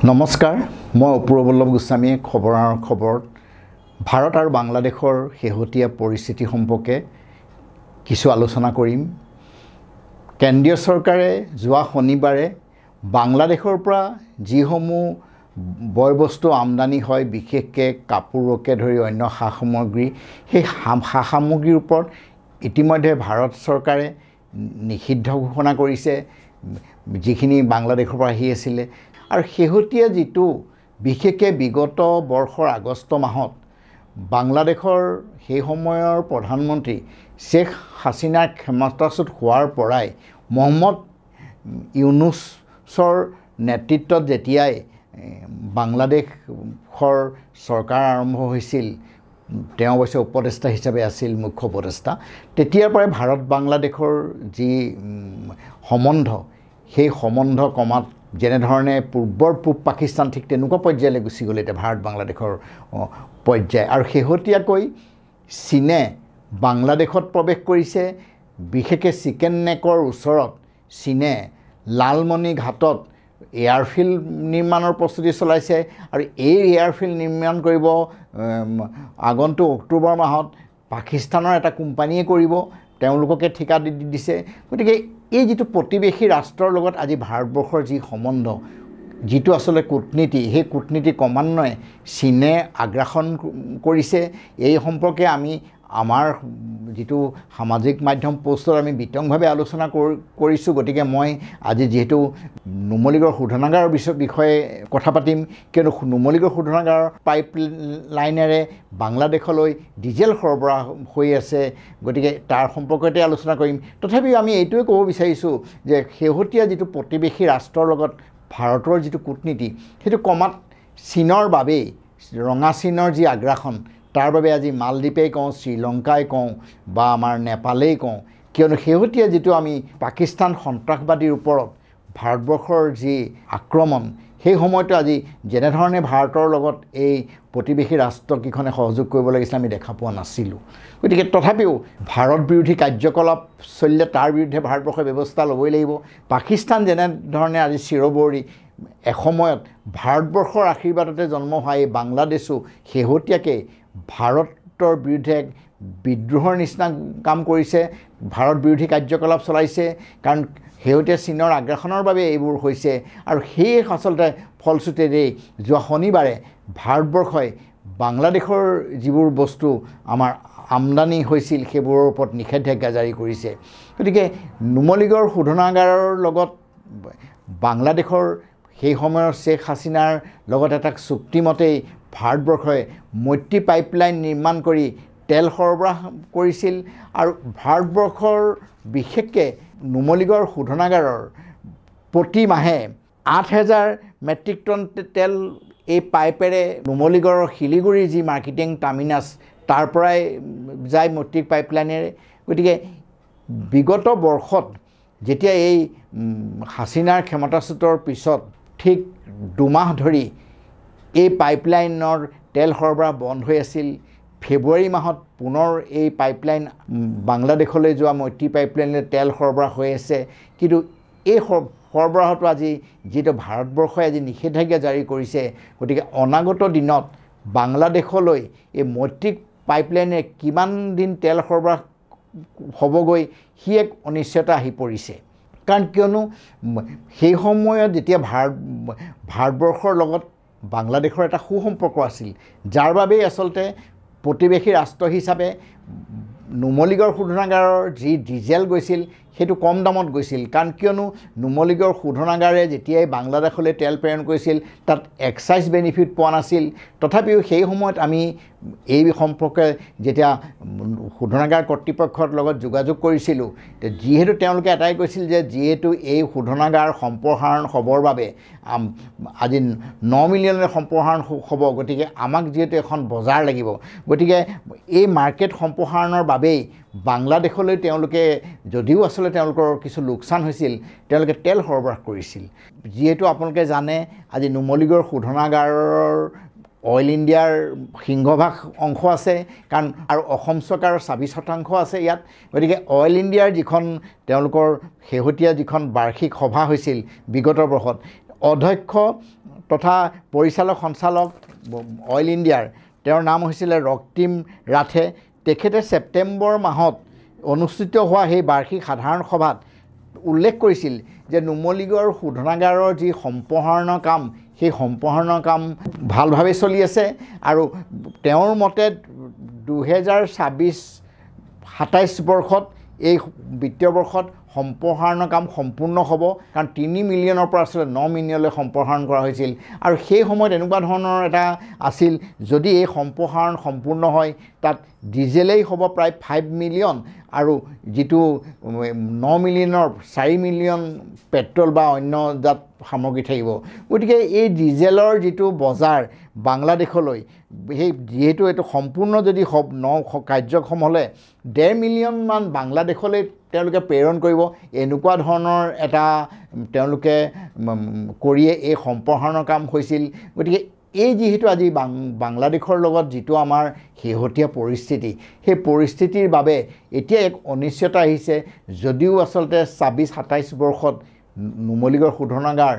নমস্কাৰ মই অপূৰ্বল্লভ গোস্বামীয়ে খবৰত ভাৰত আৰু বাংলাদেশৰ শেহতীয়া পৰিস্থিতি সম্পৰ্কে কিছু আলোচনা কৰিম। কেন্দ্ৰীয় চৰকাৰে যোৱা শনিবাৰে বাংলাদেশৰ পৰা যিসমূহ বয়বস্তু আমদানি হয়, বিশেষকৈ কাপোৰকে ধৰি অন্য সা-সামগ্ৰী, সেই সা-সামগ্ৰীৰ ওপৰত ইতিমধ্যে ভাৰত চৰকাৰে নিষিদ্ধ ঘোষণা কৰিছে, যিখিনি বাংলাদেশৰ পৰা আহি আছিলে। আৰু শেহতীয়া যিটো বিশেষকৈ বিগত বৰ্ষৰ আগষ্ট মাহত বাংলাদেশৰ সেই সময়ৰ প্ৰধানমন্ত্ৰী শ্বেখ হাছিনাৰ ক্ষমতাচ্যুত হোৱাৰ পৰাই মহম্মদ ইউনুছৰ নেতৃত্বত যেতিয়াই বাংলাদেশৰ চৰকাৰ আৰম্ভ হৈছিল, তেওঁ অৱশ্যে উপদেষ্টা হিচাপে আছিল, মুখ্য উপদেষ্টা, তেতিয়াৰ পৰাই ভাৰত বাংলাদেশৰ যি সম্বন্ধ, সেই সম্বন্ধ ক্ৰমাৎ যেনেধৰণে পূব পাকিস্তান ঠিক তেনেকুৱা পৰ্যায়লৈ গুচি গ'ল এতিয়া ভাৰত বাংলাদেশৰ পৰ্যায়। আৰু শেহতীয়াকৈ চীনে বাংলাদেশত প্ৰৱেশ কৰিছে। বিশেষকৈ চিকেন নেকৰ ওচৰত চীনে লালমণি ঘাটত এয়াৰফিল্ড নিৰ্মাণৰ প্ৰস্তুতি চলাইছে। আৰু এই এয়াৰফিল্ড নিৰ্মাণ কৰিব আগন্তুক অক্টোবৰ মাহত পাকিস্তানৰ এটা কোম্পানীয়ে কৰিব, তেওঁলোককে ঠিকা দি দিছে। গতিকে এই যিটো প্ৰতিবেশী ৰাষ্ট্ৰৰ লগত আজি ভাৰতবৰ্ষৰ যি সম্বন্ধ, যিটো আচলতে কূটনীতি, সেই কূটনীতি ক্ৰমান্বয়ে চীনে আগ্ৰাসন কৰিছে। এই সম্পৰ্কে আমি আমাৰ যিটো সামাজিক মাধ্যম পষ্টত আমি বিতংভাৱে আলোচনা কৰিছোঁ। গতিকে মই আজি যিহেতু নুমলীগড় শোধনাগাৰৰ বিষয়ে কথা পাতিম, কিয়নো নুমলীগড় শোধনাগাৰৰ পাইপ লাইনেৰে বাংলাদেশলৈ ডিজেল সৰবৰাহ হৈ আছে, গতিকে তাৰ সম্পৰ্কতে আলোচনা কৰিম। তথাপিও আমি এইটোৱে ক'ব বিচাৰিছোঁ যে শেহতীয়া যিটো প্ৰতিবেশী ৰাষ্ট্ৰৰ লগত ভাৰতৰ যিটো কূটনীতি, সেইটো ক্ৰমাৎ চীনৰ বাবেই, ৰঙা চীনৰ যি আগ্ৰাসন, তাৰ বাবে আজি মালদ্বীপেই কওঁ, শ্ৰীলংকাই কওঁ বা আমাৰ নেপালেই কওঁ, কিয়নো শেহতীয়া যিটো আমি পাকিস্তান সন্ত্ৰাসবাদীৰ ওপৰত ভাৰতবৰ্ষৰ যি আক্ৰমণ, সেই সময়তো আজি যেনেধৰণে ভাৰতৰ লগত এই প্ৰতিবেশী ৰাষ্ট্ৰকেইখনে সহযোগ কৰিব লাগিছিলে আমি দেখা পোৱা নাছিলোঁ। গতিকে তথাপিও ভাৰত বিৰোধী কাৰ্যকলাপ চলিলে তাৰ বিৰুদ্ধে ভাৰতবৰ্ষই ব্যৱস্থা ল'বই লাগিব। পাকিস্তান যেনেধৰণে আজি চিৰবৌৰী, এসময়ত ভাৰতবৰ্ষৰ আশীৰ্বাদতে জন্ম হোৱা এই বাংলাদেশো শেহতীয়াকৈ ভাৰতৰ বিৰুদ্ধে বিদ্ৰোহৰ নিচিনা কাম কৰিছে, ভাৰত বিৰোধী কাৰ্যকলাপ চলাইছে। কাৰণ শেহতীয়া চীনৰ আগ্ৰাসনৰ বাবে এইবোৰ হৈছে। আৰু সেই আচলতে ফলশ্ৰুতিৰে যোৱা শনিবাৰে ভাৰতবৰ্ষই বাংলাদেশৰ যিবোৰ বস্তু আমাৰ আমদানি হৈছিল, সেইবোৰৰ ওপৰত নিষেধাজ্ঞা জাৰি কৰিছে। গতিকে নুমলীগড় শোধনাগাৰৰ লগত বাংলাদেশৰ সেই সময়ৰ শ্বেখ হাছিনাৰ লগত এটা চুক্তিমতেই ভাৰতবৰ্ষই মৈত্ৰী পাইপলাইন নিৰ্মাণ কৰি তেল সৰবৰাহ কৰিছিল। আৰু ভাৰতবৰ্ষৰ বিশেষকৈ নুমলীগড় শোধনাগাৰৰ প্ৰতি মাহে 8,000 মেট্ৰিক টন তেল এই পাইপেৰে নুমলীগড়ৰ শিলিগুৰিৰ যি মাৰ্কেটিং টাৰ্মিনাছ, তাৰ পৰাই যায় মৈত্ৰী পাইপলাইনেৰে। গতিকে বিগত বৰ্ষত যেতিয়া এই হাছিনাৰ ক্ষমতাচ্যুতৰ পিছত ঠিক 2 মাহ ধৰি এই পাইপলাইনৰ তেল সৰবৰাহ বন্ধ হৈ আছিল, ফেব্ৰুৱাৰী মাহত পুনৰ এই পাইপলাইন বাংলাদেশলৈ যোৱা মৈত্ৰী পাইপলাইনলৈ তেল সৰবৰাহ হৈ আছে। কিন্তু এই সৰবৰাহটো আজি যিটো ভাৰতবৰ্ষই আজি নিষেধাজ্ঞা জাৰি কৰিছে, গতিকে অনাগত দিনত বাংলাদেশলৈ এই মৈত্ৰী পাইপলাইনে কিমান দিন তেল সৰবৰাহ হ'বগৈ, সি এক অনিশ্চয়তা আহি পৰিছে। কাৰণ কিয়নো সেই সময়ত যেতিয়া ভাৰতবৰ্ষৰ লগত বাংলাদেশৰ এটা সুসম্পৰ্ক আছিল, যাৰ বাবেই আচলতে প্ৰতিবেশী ৰাষ্ট্ৰ হিচাপে নুমলীগড় শোধনাগাৰৰ যি ডিজেল গৈছিল সেইটো কম দামত গৈছিল। কাৰণ কিয়নো নুমলীগড় শোধনাগাৰে যেতিয়াই বাংলাদেশলৈ তেল প্ৰেৰণ কৰিছিল, তাত এক্সাইজ বেনিফিট পোৱা নাছিল। তথাপিও সেই সময়ত আমি এই সম্পৰ্কে যেতিয়া শোধনাগাৰ কৰ্তৃপক্ষৰ লগত যোগাযোগ কৰিছিলোঁ, যিহেতু তেওঁলোকে এটাই কৈছিল যে যিহেতু এই শোধনাগাৰ সম্প্ৰসাৰণ হ'বৰ বাবে আজি 9 মিলিয়নৰ সম্প্ৰসাৰণ হ'ব, গতিকে আমাক যিহেতু এখন বজাৰ লাগিব, গতিকে এই মাৰ্কেট সম্প্ৰসাৰণৰ বাবেই বাংলাদেশলৈ তেওঁলোকে, যদিও আচলতে তেওঁলোকৰ কিছু লোকচান হৈছিল, তেওঁলোকে তেল সৰবৰাহ কৰিছিল। যিহেতু আপোনালোকে জানে আজি নুমলীগড় শোধনাগাৰৰ অইল ইণ্ডিয়াৰ সিংহভাগ অংশ আছে, কাৰণ আৰু অসম চৰকাৰৰ 20% আছে ইয়াত। গতিকে অইল ইণ্ডিয়াৰ যিখন তেওঁলোকৰ শেহতীয়া যিখন বাৰ্ষিক সভা হৈছিল বিগত বৰ্ষত, অধ্যক্ষ তথা পৰিচালক সঞ্চালক অইল ইণ্ডিয়াৰ তেওঁৰ নাম হৈছিলে ৰক্তিম ৰাথে। তেখেতে ছেপ্টেম্বৰ মাহত অনুষ্ঠিত হোৱা সেই বাৰ্ষিক সাধাৰণ সভাত উল্লেখ কৰিছিল যে নুমলীগড় শোধনাগাৰৰ যি সম্প্ৰসাৰণ কাম সেই সম্প্ৰসাৰণ কাম ভালভাৱে চলি আছে আৰু তেওঁৰ মতে 2026-27 বৰ্ষত এই বিত্তীয় বৰ্ষত সম্প্ৰসাৰণ কাম সম্পূৰ্ণ হ'ব, কাৰণ 3 মিলিয়নৰ পৰা আচলতে 9 মিলিয়নলৈ সম্প্ৰসাৰণ কৰা হৈছিল। আৰু সেই সময়ত এনেকুৱা ধৰণৰ এটা আছিল, যদি এই সম্প্ৰসাৰণ সম্পূৰ্ণ হয় তাত ডিজেলেই হ'ব প্ৰায় 5 মিলিয়ন আৰু যিটো 9 মিলিয়নৰ 4 মিলিয়ন পেট্ৰল বা অন্যজাত সামগ্ৰী থাকিব। গতিকে এই ডিজেলৰ যিটো বজাৰ বাংলাদেশলৈ, সেই যিহেতু এইটো সম্পূৰ্ণ যদি কাৰ্যক্ষম হ'লে 1.5 মিলিয়নমান বাংলাদেশলৈ তেওঁলোকে প্ৰেৰণ কৰিব। এনেকুৱা ধৰণৰ এটা তেওঁলোকে কৰিয়ে এই সম্প্ৰসাৰণৰ কাম হৈছিল। গতিকে এই যিহেতু আজি বাংলাদেশৰ লগত যিটো আমাৰ শেহতীয়া পৰিস্থিতি, সেই পৰিস্থিতিৰ বাবে এতিয়া এক অনিশ্চয়তা আহিছে। যদিও আচলতে 26-27 বৰ্ষত নুমলীগড় শোধনাগাৰ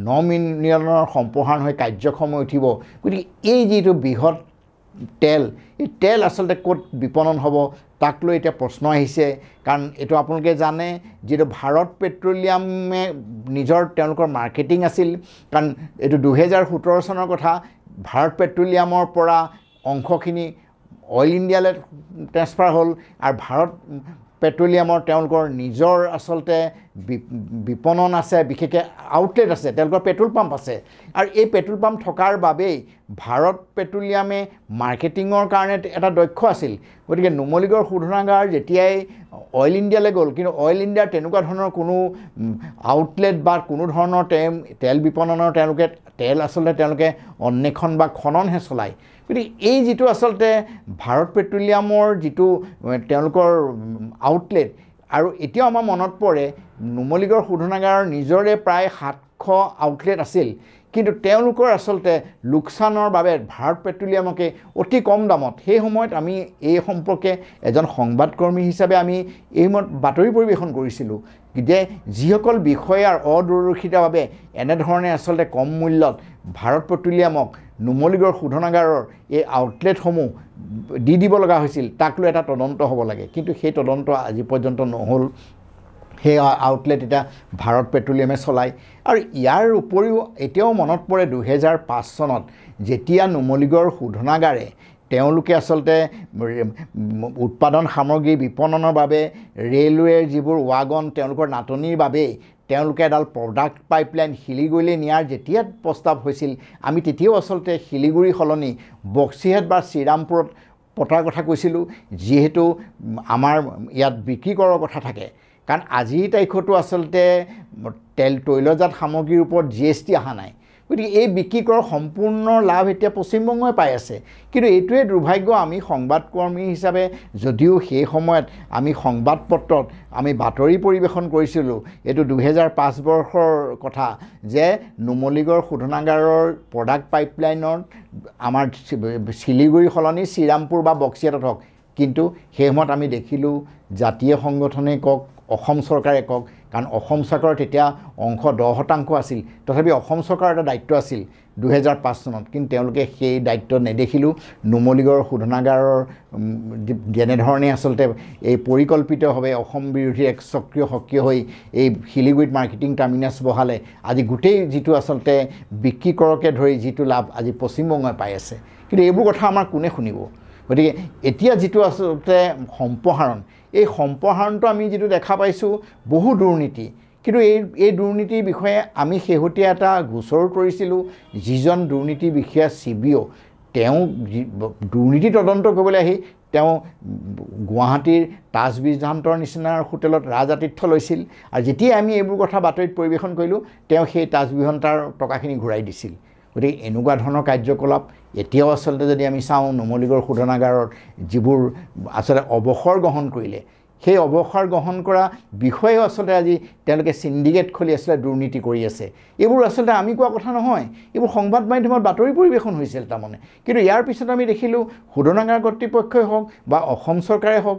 9 মিলিয়নৰ সম্প্ৰসাৰণ হৈ কাৰ্যক্ষম হৈ উঠিব। গতিকে এই যিটো বৃহৎ তেল, এই তেল আচলতে ক'ত বিপণন হ'ব তাক লৈ এতিয়া প্ৰশ্ন আহিছে। কাৰণ এইটো আপোনালোকে জানে, যিটো ভাৰত পেট্ৰলিয়ামে নিজৰ তেওঁলোকৰ মাৰ্কেটিং আছিল, কাৰণ এইটো 2017 চনৰ কথা। ভাৰত পেট্ৰলিয়ামৰ পৰা অংশখিনি অইল ইণ্ডিয়ালৈ ট্ৰেন্সফাৰ হ'ল আৰু ভাৰত পেট্ৰলিয়ামৰ তেওঁলোকৰ নিজৰ আচলতে বিপণন আছে, বিশেষকৈ আউটলেট আছে, তেওঁলোকৰ পেট্ৰল পাম্প আছে। আৰু এই পেট্ৰল পাম্প থকাৰ বাবেই ভাৰত পেট্ৰলিয়ামে মাৰ্কেটিঙৰ কাৰণে এটা দক্ষ আছিল। গতিকে নুমলীগড় শোধনাগাৰ যেতিয়াই অইল ইণ্ডিয়ালৈ গ'ল, কিন্তু অইল ইণ্ডিয়াৰ তেনেকুৱা ধৰণৰ কোনো আউটলেট বা কোনো ধৰণৰ তেল বিপণনৰ তেল আচলতে তেওঁলোকে অন্বেষণ বা খননহে চলায়। গতিকে এই যিটো আচলতে ভাৰত পেট্ৰলিয়ামৰ যিটো তেওঁলোকৰ আউটলেট, আৰু এতিয়াও আমাৰ মনত পৰে নুমলীগড় শোধনাগাৰৰ নিজৰে প্ৰায় 700 আউটলেট আছিল, কিন্তু তেওঁলোকৰ আচলতে লোকচানৰ বাবে ভাৰত পেট্ৰলিয়ামকে অতি কম দামত, সেই সময়ত আমি এই সম্পৰ্কে এজন সংবাদকৰ্মী হিচাপে আমি এই সময়ত বাতৰি পৰিৱেশন কৰিছিলোঁ যে যিসকল বিষয়াৰ অদূৰদৰ্শিতাৰ এনেধৰণে আচলতে কম মূল্যত ভাৰত পেট্ৰলিয়ামক নুমলীগড় শোধনাগাৰৰ এই আউটলেটসমূহ দি দিব লগা হৈছিল, তাক লৈ এটা তদন্ত হ'ব লাগে। কিন্তু সেই তদন্ত আজি পৰ্যন্ত নহ'ল। সেই আউটলেট এতিয়া ভাৰত পেট্ৰলিয়ামে চলায়। আৰু ইয়াৰ উপৰিও এতিয়াও মনত পৰে 2005 চনত যেতিয়া নুমলীগড় শোধনাগাৰে তেওঁলোকে আচলতে উৎপাদন সামগ্ৰী বিপণনৰ বাবে ৰেলৱেৰ যিবোৰ ৱাগন তেওঁলোকৰ নাটনিৰ বাবেই তেওঁলোকে এডাল প্ৰডাক্ট পাইপলাইন শিলিগুৰিলৈ নিয়াৰ যেতিয়া প্ৰস্তাৱ হৈছিল, আমি তেতিয়াও আচলতে শিলিগুৰি সলনি বক্সিহাট বা শ্ৰীৰামপুৰত পতাৰ কথা কৈছিলোঁ, যিহেতু আমাৰ ইয়াত বিক্ৰী কৰাৰ কথা থাকে। কাৰণ আজিৰ তাৰিখতো আচলতে তৈলজাত সামগ্ৰীৰ ওপৰত GST অহা নাই। গতিকে এই বিক্ৰী কৰাৰ সম্পূৰ্ণ লাভ এতিয়া পশ্চিমবংগই পাই আছে। কিন্তু এইটোৱে দুৰ্ভাগ্য, আমি সংবাদকৰ্মী হিচাপে যদিও সেই সময়ত আমি সংবাদপত্ৰত আমি বাতৰি পৰিৱেশন কৰিছিলোঁ, এইটো 2005 বৰ্ষৰ কথা, যে নুমলীগড় শোধনাগাৰৰ প্ৰডাক্ট পাইপলাইনত আমাৰ শিলিগুৰি সলনি শ্ৰীৰামপুৰ বা বক্সিহাটত হওক। কিন্তু সেই সময়ত আমি দেখিলোঁ জাতীয় সংগঠনেই কওক, অসম চৰকাৰে কওক, কাৰণ অসম চৰকাৰৰ তেতিয়া অংশ 10% আছিল, তথাপি অসম চৰকাৰৰ এটা দায়িত্ব আছিল 2005 চনত, কিন্তু তেওঁলোকে সেই দায়িত্ব নেদেখিলোঁ। নুমলীগড় শোধনাগাৰৰ যেনেধৰণে আচলতে এই পৰিকল্পিতভাৱে অসম বিৰোধী এক সক্ৰিয় হৈ এই শিলিগুৰিত মাৰ্কেটিং টাৰ্মিনাছ বহালে, আজি গোটেই যিটো আচলতে বিক্ৰী কৰকে ধৰি যিটো লাভ আজি পশ্চিমবংগই পাই আছে। কিন্তু এইবোৰ কথা আমাৰ কোনে শুনিব? গতিকে এতিয়া যিটো আচলতে সম্প্ৰসাৰণ, এই সম্প্ৰসাৰণটো আমি যিটো দেখা পাইছোঁ বহু দুৰ্নীতি, কিন্তু এই দুৰ্নীতিৰ বিষয়ে আমি শেহতীয়া এটা গোচৰ কৰিছিলোঁ। যিজন দুৰ্নীতি বিষয়া CBO, তেওঁ দুৰ্নীতি তদন্ত কৰিবলৈ আহি তেওঁ গুৱাহাটীৰ তাজ বিজহান্তৰ নিচিনাৰ হোটেলত ৰাজআতিথ্য লৈছিল। আৰু যেতিয়া আমি এইবোৰ কথা বাতৰিত পৰিৱেশন কৰিলোঁ, তেওঁ সেই তাজ বিজহান্তৰ টকাখিনি ঘূৰাই দিছিল। গতিকে এনেকুৱা ধৰণৰ কাৰ্যকলাপ এতিয়াও আচলতে যদি আমি চাওঁ, নুমলীগড় শোধনাগাৰৰ যিবোৰ আচলতে অৱসৰ গ্ৰহণ কৰিলে, সেই অৱসৰ গ্ৰহণ কৰা বিষয়েও আচলতে আজি তেওঁলোকে চিণ্ডিকেট খুলি আচলতে দুৰ্নীতি কৰি আছে। এইবোৰ আচলতে আমি কোৱা কথা নহয়, এইবোৰ সংবাদ মাধ্যমত বাতৰি পৰিৱেশন হৈছিল তাৰমানে। কিন্তু ইয়াৰ পিছত আমি দেখিলোঁ শোধনাগাৰ কৰ্তৃপক্ষই হওক বা অসম চৰকাৰে হওক,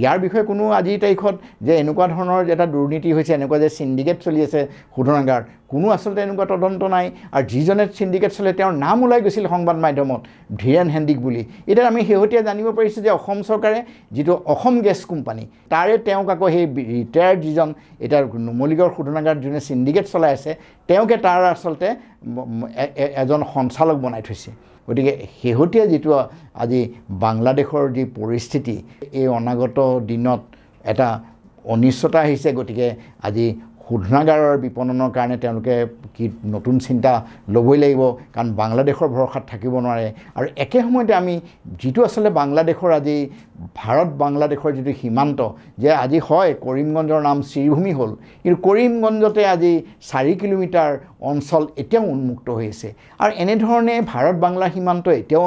ইয়াৰ বিষয়ে কোনো আজিৰ তাৰিখত যে এনেকুৱা ধৰণৰ এটা দুৰ্নীতি হৈছে, এনেকুৱা যে চিণ্ডিকেট চলি আছে শোধনাগাৰ, কোনো আচলতে এনেকুৱা তদন্ত নাই আৰু যিজনে সিন্ডিকেট চলে তেওঁৰ নাম ওলাই গৈছিল সংবাদ মাধ্যমত ধীৰেন হেণ্ডিক বুলি এতিয়া আমি শেহতীয়া জানিব পাৰিছোঁ যে অসম চৰকাৰে যিটো অসম গেছ কোম্পানী তাৰে তেওঁক আকৌ সেই ৰিটায়াৰ্ড যিজন এতিয়া নুমলীগড় শোধনাগাৰ যোনে সিন্ডিকেট চলাই আছে তেওঁকে তাৰ আচলতে এজন সঞ্চালক বনাই থৈছে গতিকে শেহতীয়া যিটো আজি বাংলাদেশৰ যি পৰিস্থিতি এই অনাগত দিনত এটা অনিশ্চয়তা আহিছে গতিকে আজি শোধনাগাৰৰ বিপণনৰ কাৰণে তেওঁলোকে কি নতুন চিন্তা ল'বই লাগিব কাৰণ বাংলাদেশৰ ভৰসাত থাকিব নোৱাৰে আৰু একে সময়তে আমি যিটো আচলতে বাংলাদেশৰ আজি ভাৰত বাংলাদেশৰ যিটো সীমান্ত যে আজি হয় কৰিমগঞ্জৰ নাম শ্ৰীভূমি হ'ল কিন্তু কৰিমগঞ্জতে আজি 4 কিলোমিটাৰ অঞ্চল এতিয়াও উন্মুক্ত হৈ আছে আৰু এনেধৰণে ভাৰত বাংলা সীমান্ত এতিয়াও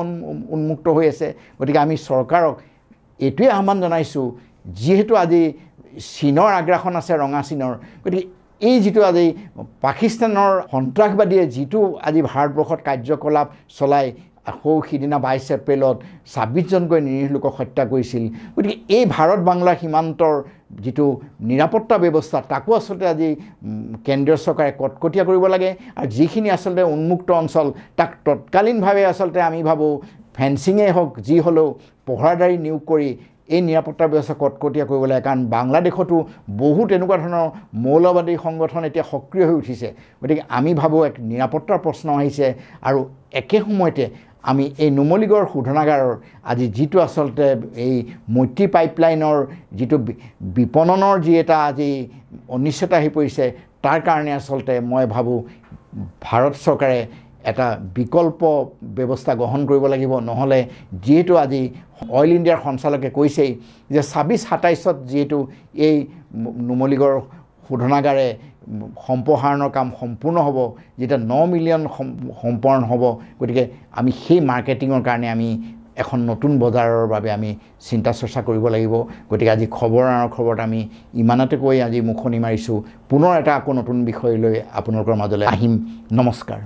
উন্মুক্ত হৈ আছে গতিকে আমি চৰকাৰক এইটোৱে আহ্বান জনাইছোঁ যিহেতু আজি চীনৰ আগ্ৰাসন আছে ৰঙা চীনৰ গতিকে এই যিটো আজি পাকিস্তানৰ সন্ত্ৰাসবাদীয়ে যিটো আজি ভাৰতবৰ্ষত কাৰ্যকলাপ চলাই সিদিনা 22 এপ্ৰিলত 26জনকৈ নিৰীহ লোকক হত্যা কৰিছিল গতিকে এই ভাৰত বাংলা সীমান্তৰ যিটো নিৰাপত্তা ব্যৱস্থা তাকো আচলতে আজি কেন্দ্ৰীয় চৰকাৰে কটকটীয়া কৰিব লাগে আৰু যিখিনি আচলতে উন্মুক্ত অঞ্চল তাক তৎকালীনভাৱে আচলতে আমি ভাবোঁ ফেন্সিঙে হওক যি হ'লেও পহৰাদাৰী নিয়োগ কৰি এই নিৰাপত্তা ব্যৱস্থা কটকটীয়া কৰিব লাগে কাৰণ বাংলাদেশতো বহুত এনেকুৱা ধৰণৰ মৌলবাদী সংগঠন এতিয়া সক্ৰিয় হৈ উঠিছে গতিকে আমি ভাবোঁ এক নিৰাপত্তাৰ প্ৰশ্ন আহিছে আৰু একে সময়তে আমি এই নুমলীগড় শোধনাগাৰৰ আজি যিটো আচলতে এই মৈত্ৰী পাইপলাইনৰ যিটো বিপণনৰ যি এটা আজি অনিশ্চয়তা আহি পৰিছে তাৰ কাৰণে আচলতে মই ভাবোঁ ভাৰত চৰকাৰে এটা বিকল্প ব্যৱস্থা গ্ৰহণ কৰিব লাগিব নহলে যেহেতু আজি অইল ইণ্ডিয়াৰ সঞ্চালকে কৈছেই যে 26-27ত যেহেতু এই নুমলীগড় শোধনাগাৰে সম্প্ৰসাৰণৰ কাম সম্পূৰ্ণ হ'ব যেটা 9 মিলিয়ন সম্পূৰ্ণ হ'ব গতিকে আমি সেই মাৰ্কেটিঙৰ কাৰণে আমি এখন নতুন বজাৰৰ বাবে আমি চিন্তা চৰ্চা কৰিব লাগিব গতিকে আজি খবৰত আমি ইমানতে কৈ আজি মুখনি মাৰিছোঁ পুনৰ এটা আকৌ নতুন বিষয় লৈ আপোনালোকৰ মাজলৈ আহিম নমস্কাৰ